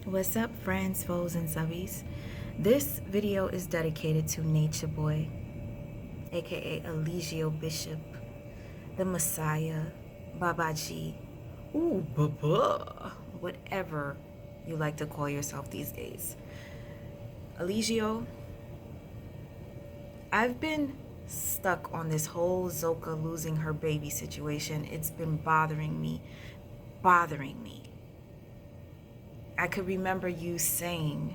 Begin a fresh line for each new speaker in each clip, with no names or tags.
What's up, friends, foes, and subbies? This video is dedicated to Natureboy, aka Eligio Bishop, the Messiah, Babaji, whatever you like to call yourself these days. Eligio, I've been stuck on this whole Zoka losing her baby situation. It's been bothering me. I could remember you saying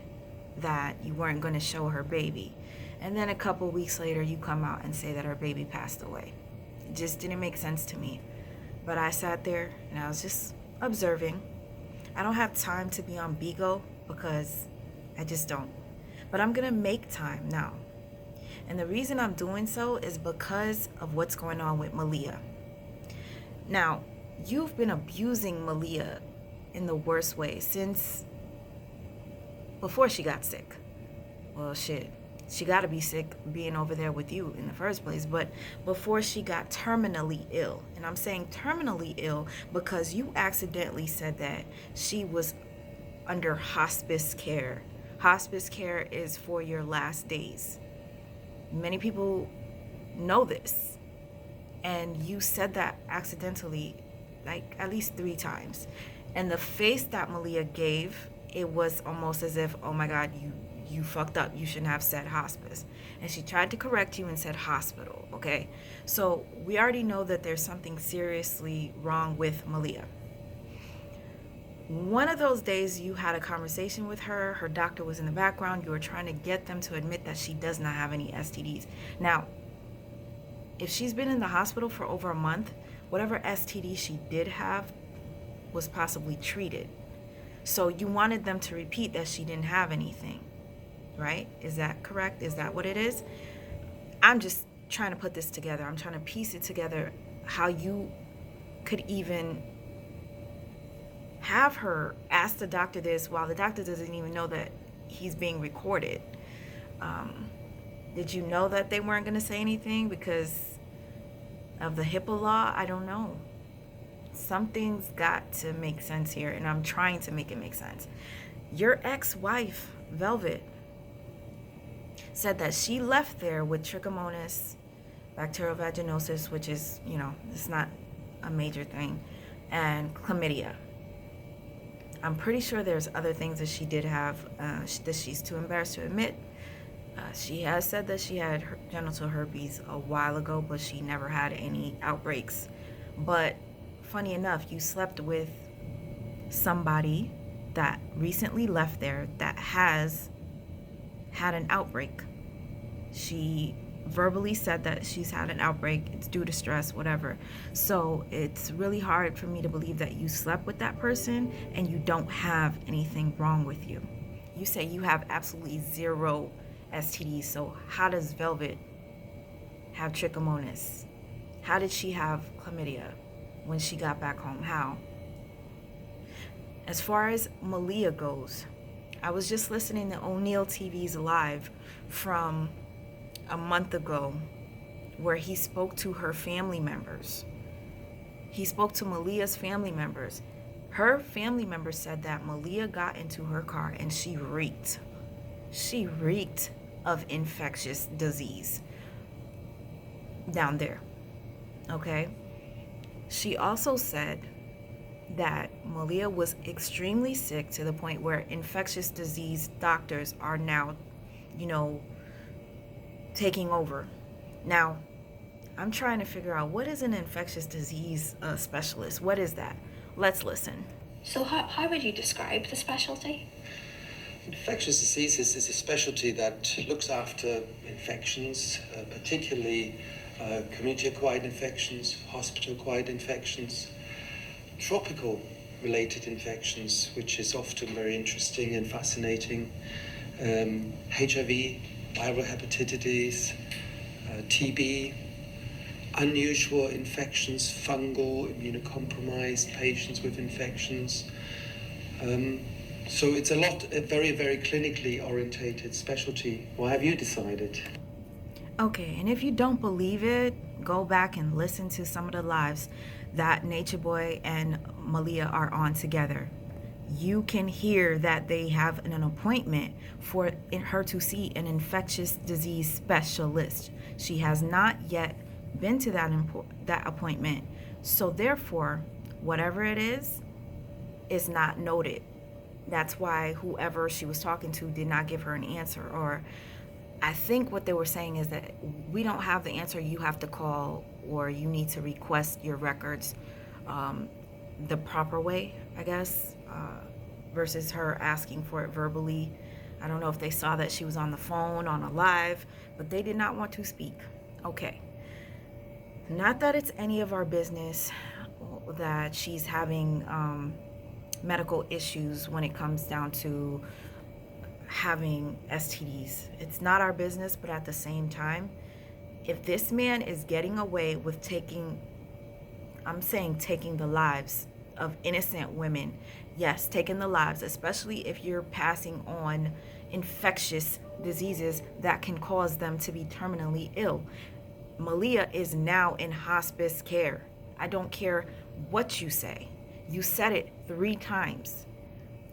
that you weren't going to show her baby. And then a couple weeks later, you come out and say that her baby passed away. It just didn't make sense to me. But I sat there and I was just observing. I don't have time to be on Bigo because I just don't. But I'm going to make time now. And the reason I'm doing so is because of what's going on with MALIA. Now, you've been abusing MALIA in the worst way since before she got sick. Well, shit, she got to be sick being over there with you in the first place, but before she got terminally ill. And I'm saying terminally ill because you accidentally said that she was under hospice care. Hospice care is for your last days. Many people know this, and you said that accidentally like at least 3 times. And the face that MALIA gave, it was almost as if, oh my God, you fucked up. You shouldn't have said hospice. And she tried to correct you and said hospital, okay? So we already know that there's something seriously wrong with MALIA. One of those days you had a conversation with her. Her doctor was in the background. You were trying to get them to admit that she does not have any STDs. Now, if she's been in the hospital for over a month, whatever STD she did have was possibly treated. So you wanted them to repeat that she didn't have anything, right? Is that correct? Is that what it is? I'm just trying to put this together. I'm trying to piece it together how you could even have her ask the doctor this while the doctor doesn't even know that he's being recorded. Did you know that they weren't going to say anything because of the HIPAA law? I don't know. Something's got to make sense here, and I'm trying to make it make sense. Your ex-wife, Velvet, said that she left there with trichomonas, bacterial vaginosis, which is, it's not a major thing, and chlamydia. I'm pretty sure there's other things that she did have that she's too embarrassed to admit. She has said that she had genital herpes a while ago, but she never had any outbreaks. But funny enough, you slept with somebody that recently left there that has had an outbreak. She verbally said that she's had an outbreak. It's due to stress, whatever. So it's really hard for me to believe that you slept with that person and you don't have anything wrong with you. You say you have absolutely 0 STDs. So how does Velvet have trichomonas? How did she have chlamydia when she got back home? How? As far as MALIA goes, I was just listening to O'Neill TV's live from a month ago where he spoke to her family members. He spoke to MALIA's family members. Her family members said that MALIA got into her car and she reeked. She reeked of infectious disease down there, okay? She also said that MALIA was extremely sick to the point where infectious disease doctors are now, taking over. Now, I'm trying to figure out, what is an infectious disease specialist? What is that? Let's listen.
So how would you describe the specialty?
Infectious diseases is a specialty that looks after infections, particularly community-acquired infections, hospital-acquired infections, tropical-related infections, which is often very interesting and fascinating, HIV, viral hepatitis, TB, unusual infections, fungal, immunocompromised patients with infections. So it's a very, very clinically orientated specialty. Why have you decided?
Okay, and if you don't believe it, go back and listen to some of the lives that Natureboy and MALIA are on together. you can hear that they have an appointment for her to see an infectious disease specialist. She has not yet been to that appointment. So therefore, whatever it is not noted. That's why whoever she was talking to did not give her an answer. Or I think what they were saying is that we don't have the answer, you have to call, or you need to request your records the proper way, I guess, versus her asking for it verbally. I don't know if they saw that she was on the phone, on a live, but they did not want to speak. Okay. Not that it's any of our business that she's having medical issues when it comes down to having STDs. It's not our business, but at the same time, if this man is getting away with taking the lives of innocent women, yes, taking the lives, especially if you're passing on infectious diseases that can cause them to be terminally ill. MALIA is now in hospice care. I don't care what you say. You said it 3 times.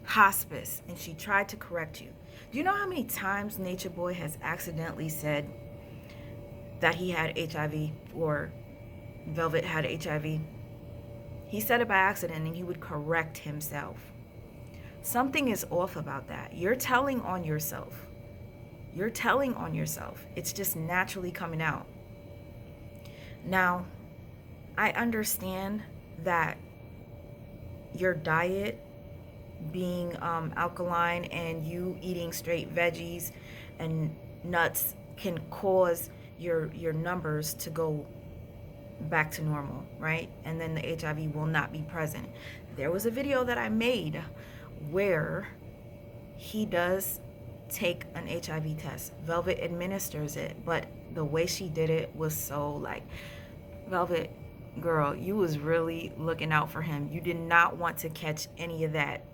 Hospice, and she tried to correct you. Do you know how many times Natureboy has accidentally said that he had HIV or Velvet had HIV? He said it by accident and he would correct himself. Something is off about that. You're telling on yourself. It's just naturally coming out. Now, I understand that your diet being alkaline and you eating straight veggies and nuts can cause your numbers to go back to normal, right? And then the HIV will not be present. There was a video that I made where he does take an HIV test. Velvet administers it, but the way she did it was so like, Velvet, girl, you was really looking out for him. You did not want to catch any of that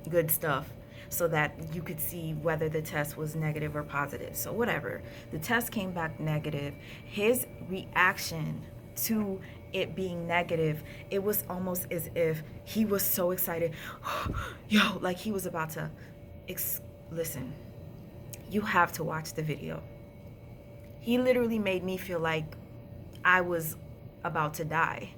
good stuff so that you could see whether the test was negative or positive. So whatever, the test came back negative. His reaction to it being negative, it was almost as if he was so excited. Yo, like he was about to listen, you have to watch the video. He literally made me feel like I was about to die.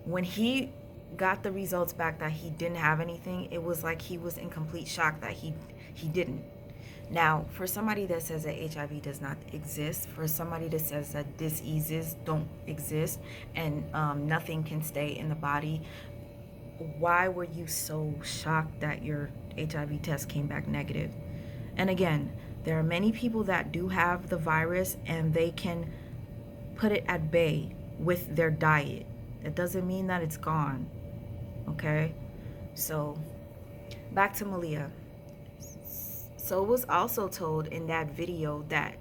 When he got the results back that he didn't have anything, it was like he was in complete shock that he didn't. Now, for somebody that says that HIV does not exist, for somebody that says that diseases don't exist and nothing can stay in the body, why were you so shocked that your HIV test came back negative? And again, there are many people that do have the virus and they can put it at bay with their diet. That doesn't mean that it's gone. Okay? So, back to MALIA. So it was also told in that video that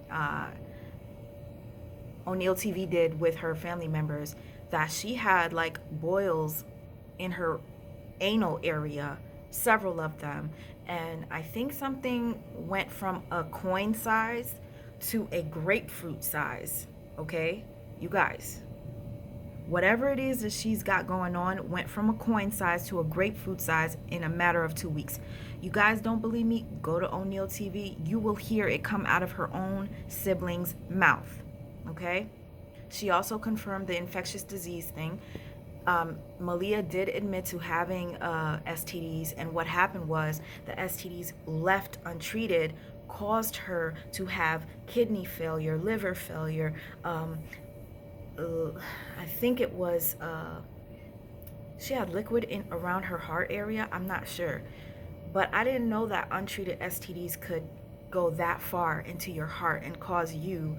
O'Neill TV did with her family members that she had like boils in her anal area, several of them. And I think something went from a coin size to a grapefruit size. Okay? You guys, whatever it is that she's got going on went from a coin size to a grapefruit size in a matter of 2 weeks. You guys don't believe me? Go to O'Neill TV. You will hear it come out of her own sibling's mouth. Okay? She also confirmed the infectious disease thing. MALIA did admit to having STDs, and what happened was the STDs left untreated caused her to have kidney failure, liver failure. I think it was she had liquid in around her heart area. I'm not sure, but I didn't know that untreated STDs could go that far into your heart and cause you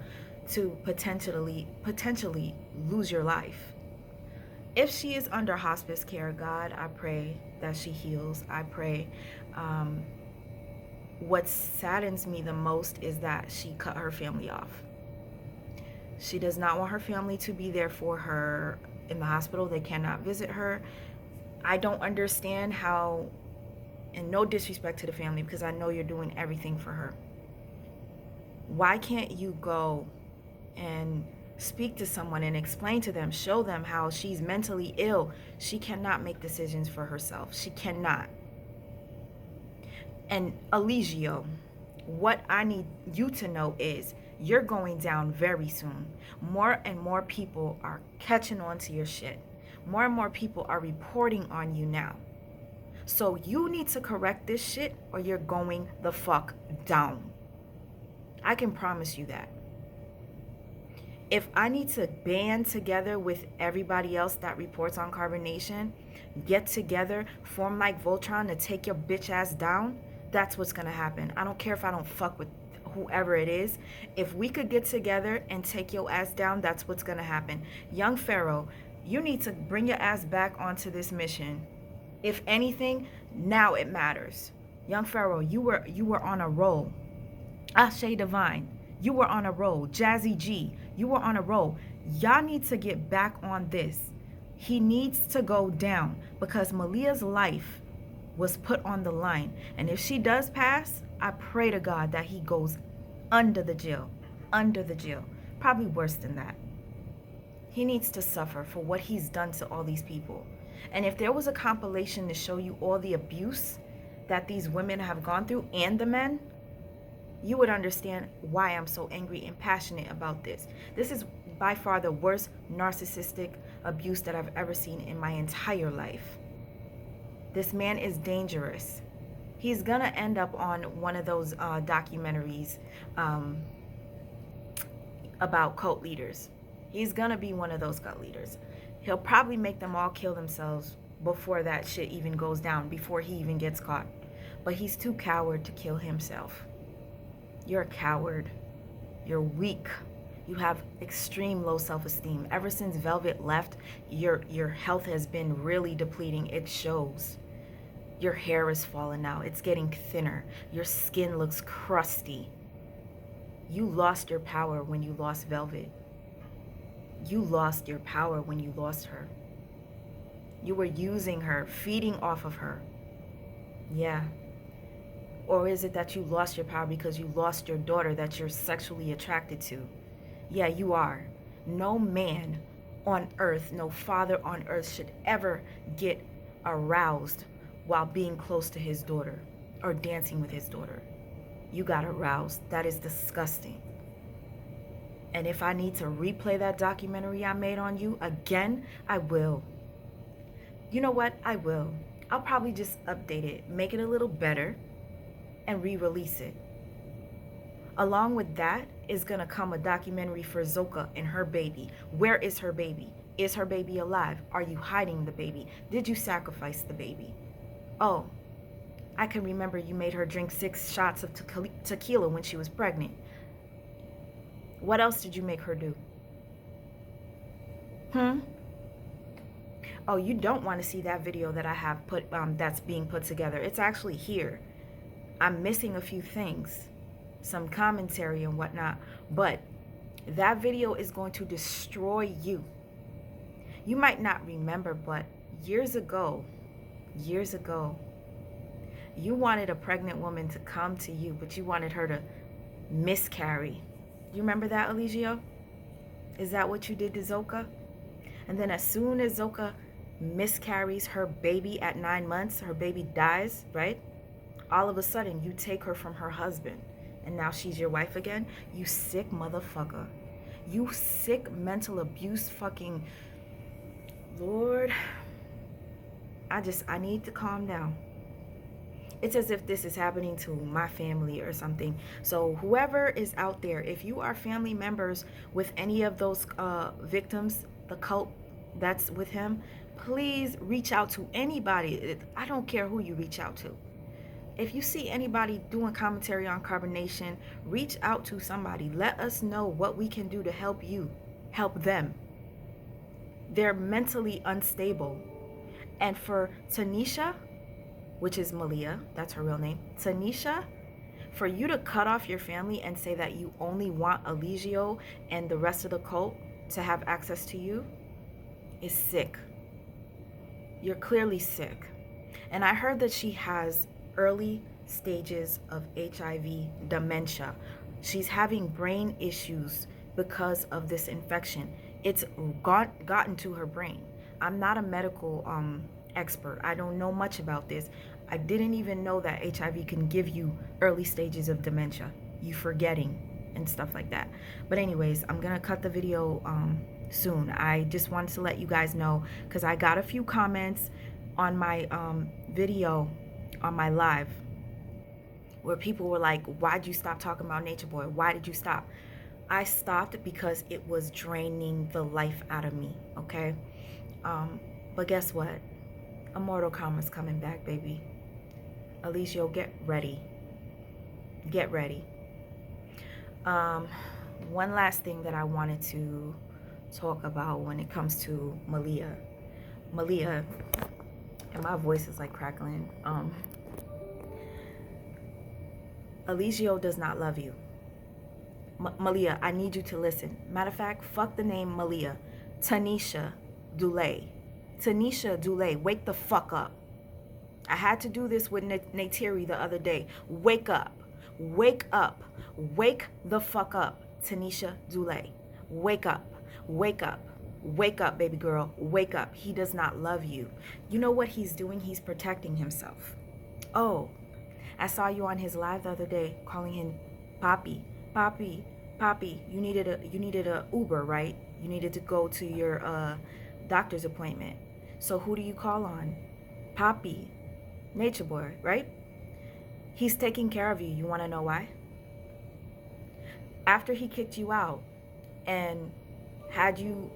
to potentially lose your life. If she is under hospice care, God, I pray that she heals. I pray. What saddens me the most is that she cut her family off. She does not want her family to be there for her in the hospital. They cannot visit her. I don't understand how, and no disrespect to the family because I know you're doing everything for her. Why can't you go and Speak to someone and explain to them, show them how she's mentally ill. She cannot make decisions for herself. She cannot. And Eligio, what I need you to know is you're going down very soon. More and more people are catching on to your shit. More and more people are reporting on you now. So you need to correct this shit or you're going the fuck down. I can promise you that. If I need to band together with everybody else that reports on Carbonnation, get together, form like Voltron to take your bitch ass down, that's what's gonna happen. I don't care if I don't fuck with whoever it is. If we could get together and take your ass down, that's what's gonna happen. Young Pharaoh, you need to bring your ass back onto this mission. If anything, now it matters. Young Pharaoh, you were on a roll. Ashe Divine, you were on a roll. Jazzy G, you were on a roll. Y'all need to get back on this. He needs to go down because Malia's life was put on the line. And if she does pass, I pray to God that he goes under the jail. Under the jail. Probably worse than that. He needs to suffer for what he's done to all these people. And if there was a compilation to show you all the abuse that these women have gone through and the men, you would understand why I'm so angry and passionate about this. This is by far the worst narcissistic abuse that I've ever seen in my entire life. This man is dangerous. He's gonna end up on one of those documentaries about cult leaders. He's gonna be one of those cult leaders. He'll probably make them all kill themselves before that shit even goes down, before he even gets caught. But he's too coward to kill himself. You're a coward. You're weak. You have extreme low self-esteem. Ever since Velvet left, your health has been really depleting. It shows. Your hair is falling out. It's getting thinner. Your skin looks crusty. You lost your power when you lost Velvet. You lost your power when you lost her. You were using her, feeding off of her. Yeah. Or is it that you lost your power because you lost your daughter that you're sexually attracted to? Yeah, you are. No man on earth, no father on earth should ever get aroused while being close to his daughter or dancing with his daughter. You got aroused. That is disgusting. And if I need to replay that documentary I made on you again, I will. You know what? I will. I'll probably just update it, make it a little better, and re-release it. Along with that is gonna come a documentary for Zoka and her baby. Where is her baby? Is her baby alive? Are you hiding the baby? Did you sacrifice the baby? Oh, I can remember you made her drink 6 shots of tequila when she was pregnant. What else did you make her do? Oh, you don't want to see that video that I have put that's being put together. It's actually here. I'm missing a few things, some commentary and whatnot, but that video is going to destroy you. You might not remember, but years ago, you wanted a pregnant woman to come to you, but you wanted her to miscarry. You remember that, Eligio? Is that what you did to Zoka? And then as soon as Zoka miscarries her baby at 9 months, her baby dies, right? All of a sudden, you take her from her husband, and now she's your wife again? You sick motherfucker. You sick mental abuse fucking... Lord, I need to calm down. It's as if this is happening to my family or something. So whoever is out there, if you are family members with any of those victims, the cult that's with him, please reach out to anybody. I don't care who you reach out to. If you see anybody doing commentary on Carbonnation, reach out to somebody. Let us know what we can do to help you, help them. They're mentally unstable. And for Tanisha, which is MALIA, that's her real name, Tanisha, for you to cut off your family and say that you only want Eligio and the rest of the cult to have access to you is sick. You're clearly sick. And I heard that she has early stages of HIV dementia. She's having brain issues because of this infection. It's gotten to her brain. I'm not a medical expert. I don't know much about this. I didn't even know that HIV can give you early stages of dementia, you forgetting and stuff like that. But anyways, I'm gonna cut the video soon. I just wanted to let you guys know, because I got a few comments on my video on my live where people were like, why'd you stop talking about Natureboy? Why did you stop? I stopped because it was draining the life out of me, okay? But guess what? Immortal Karma's coming back, baby. Alicia, get ready. Get ready. One last thing that I wanted to talk about when it comes to MALIA. MALIA, and my voice is like crackling. Alicia does not love you. MALIA, I need you to listen. Matter of fact, fuck the name MALIA. Tanisha Dulay. Tanisha Dulay, wake the fuck up. I had to do this with Nateri the other day. Wake up. Wake up. Wake the fuck up. Tanisha Dulay. Wake up. Wake up. Wake up, baby girl. Wake up. He does not love you. You know what he's doing? He's protecting himself. Oh, I saw you on his live the other day calling him Papi. Papi, Papi, you needed a Uber, right? You needed to go to your doctor's appointment. So who do you call on? Papi, Natureboy, right? He's taking care of you. You want to know why? After he kicked you out and had you,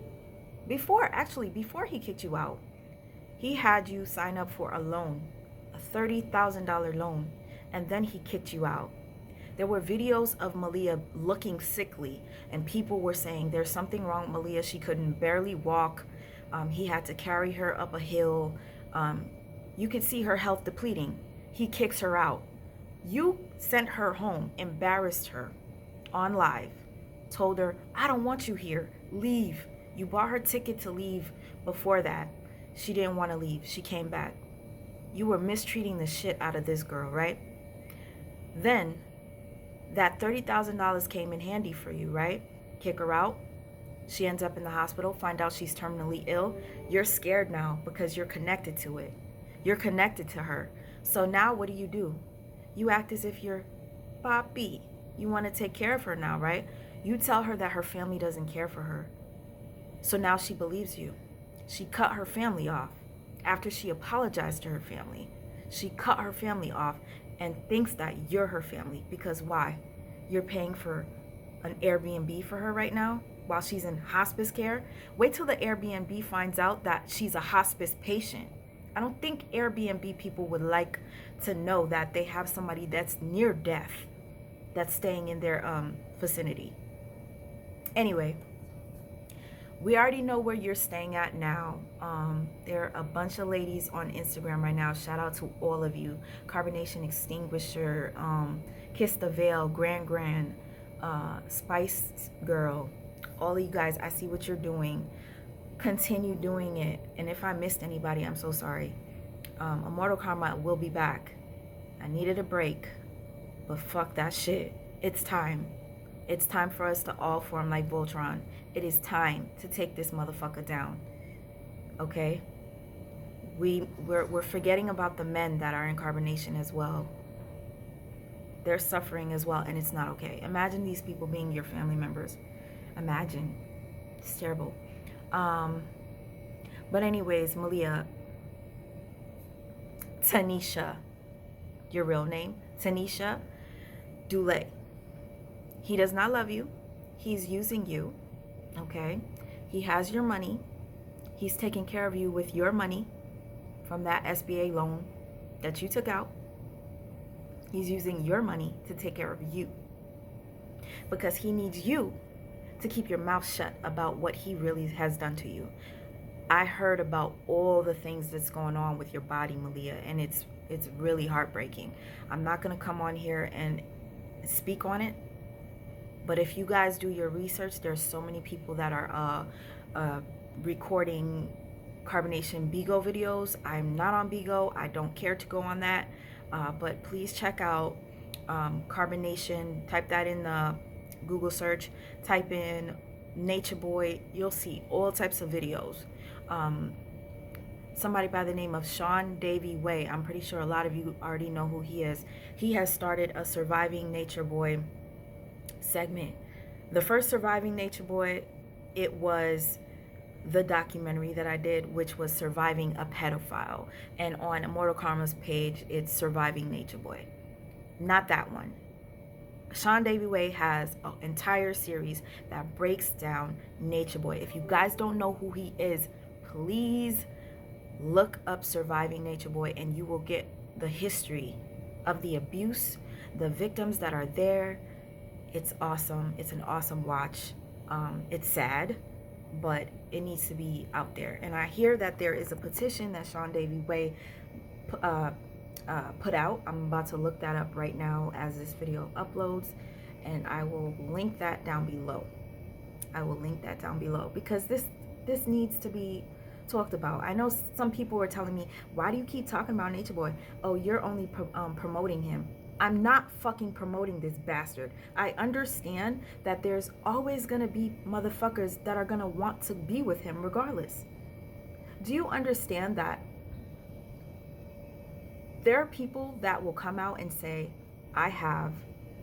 before he kicked you out, he had you sign up for a loan, a $30,000 loan, and then he kicked you out. There were videos of MALIA looking sickly, and people were saying there's something wrong with MALIA. She couldn't barely walk. He had to carry her up a hill. You could see her health depleting. He kicks her out. You sent her home, embarrassed her on live, told her, I don't want you here, leave. You bought her ticket to leave before that. She didn't want to leave. She came back. You were mistreating the shit out of this girl, right? Then that $30,000 came in handy for you, right? Kick her out. She ends up in the hospital, find out she's terminally ill. You're scared now because you're connected to it. You're connected to her. So now what do? You act as if you're Papi. You want to take care of her now, right? You tell her that her family doesn't care for her. So now she believes you. She cut her family off. After she apologized to her family, she cut her family off and thinks that you're her family. Because why? You're paying for an Airbnb for her right now while she's in hospice care. Wait till the Airbnb finds out that she's a hospice patient. I don't think Airbnb people would like to know that they have somebody that's near death that's staying in their vicinity. Anyway, we already know where you're staying at now. There are a bunch of ladies on Instagram right now. Shout out to all of you. Carbonnation Extinguisher, Kiss the Veil, Grand, Spice Girl. All of you guys, I see what you're doing. Continue doing it. And if I missed anybody, I'm so sorry. Immortal Karma will be back. I needed a break, but fuck that shit. It's time. It's time for us to all form like Voltron. It is time to take this motherfucker down. Okay? We're forgetting about the men that are in Carbonnation as well. They're suffering as well, and it's not okay. Imagine these people being your family members. Imagine. It's terrible. But anyways, MALIA, Tanisha, your real name, Tanisha Dulay. He does not love you. He's using you. Okay? He has your money. He's taking care of you with your money from that SBA loan that you took out. He's using your money to take care of you because he needs you to keep your mouth shut about what he really has done to you. I heard about all the things that's going on with your body, MALIA, and it's really heartbreaking. I'm not going to come on here and speak on it, but if you guys do your research, there's so many people that are recording Carbonnation Bigo videos. I'm not on Bigo. I don't care to go on that, but please check out Carbonnation. Type that in the Google search, type in Natureboy, you'll see all types of videos. Somebody by the name of Sean Davy Way, I'm pretty sure a lot of you already know who he is. He has started a Surviving Natureboy segment. The first Surviving Natureboy, it was the documentary that I did, which was Surviving a Pedophile. And on Immortal Karma's page, it's Surviving Natureboy. Not that one. Sean Davy Way has an entire series that breaks down Natureboy. If you guys don't know who he is, please look up Surviving Natureboy and you will get the history of the abuse, the victims that are there. It's awesome. It's an awesome watch. It's sad, but it needs to be out there. And I hear that there is a petition that Sean Davy Way put out. I'm about to look that up right now as this video uploads, and I will link that down below. I will link that down below because this needs to be talked about. I know some people were telling me, why do you keep talking about Natureboy? Oh, you're only promoting him. I'm not fucking promoting this bastard. I understand that there's always gonna be motherfuckers that are gonna want to be with him regardless. Do you understand that there are people that will come out and say, I have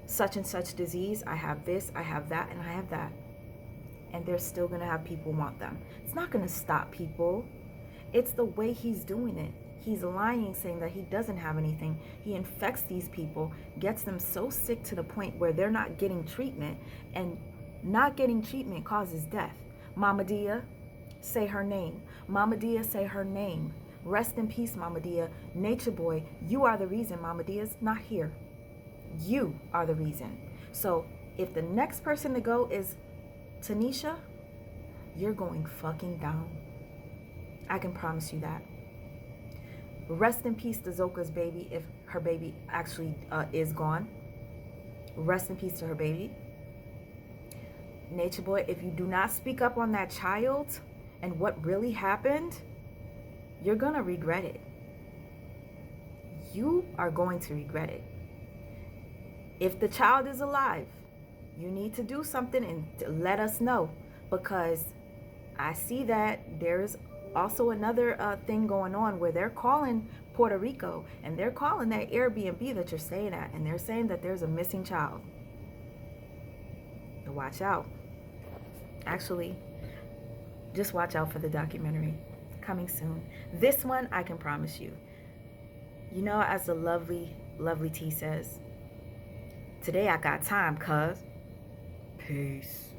such and such disease, I have this, I have that, and I have that. And they're still gonna have people want them. It's not gonna stop people. It's the way he's doing it. He's lying, saying that he doesn't have anything. He infects these people, gets them so sick to the point where they're not getting treatment, and not getting treatment causes death. Mama Dia, say her name. Mama Dia, say her name. Rest in peace, Mama Dia. Natureboy, you are the reason Mama Dia's not here. You are the reason. So if the next person to go is Tanisha, you're going fucking down. I can promise you that. Rest in peace to Zoka's baby, if her baby actually is gone. Rest in peace to her baby. Natureboy, if you do not speak up on that child and what really happened, you're gonna regret it. You are going to regret it. If the child is alive, you need to do something and let us know, because I see that there's also another thing going on where they're calling Puerto Rico and they're calling that Airbnb that you're staying at, and they're saying that there's a missing child. So watch out. Actually, just watch out for the documentary coming soon. This one, I can promise you. You know, as the lovely T says, today I got time, cuz. Peace.